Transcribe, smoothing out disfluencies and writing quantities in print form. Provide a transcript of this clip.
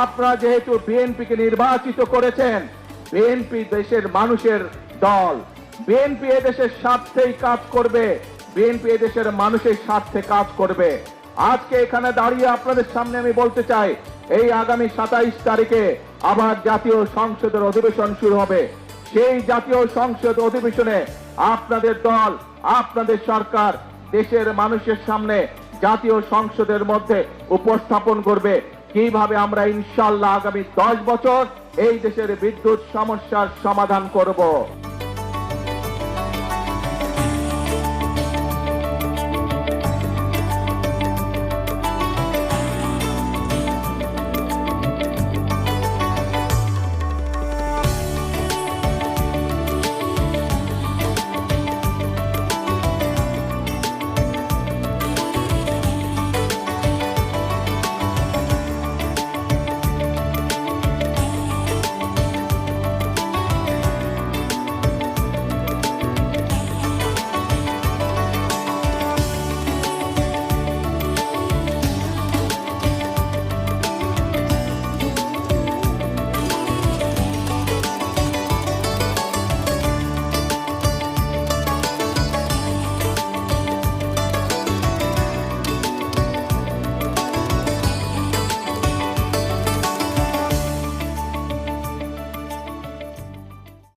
আপনারা যেহেতু বিএনপিকে নির্বাচিত করেছেন, বিএনপি দেশের মানুষের দল, বিএনপি এদেশের স্বার্থেই কাজ করবে, বিএনপি এদেশের মানুষের স্বার্থে কাজ করবে। আজকে এখানে দাঁড়িয়ে আপনাদের সামনে আমি বলতে চাই, এই আগামী 27 তারিখে আবার জাতীয় সংসদের অধিবেশন শুরু হবে। সেই জাতীয় সংসদ অধিবেশনে আপনাদের দল, আপনাদের সরকার দেশের মানুষের সামনে জাতীয় সংসদের মধ্যে উপস্থাপন করবে কিভাবে আমরা ইনশাআল্লাহ আগামী 10 বছর এই দেশের বিদ্যুৎ সমস্যার সমাধান করব।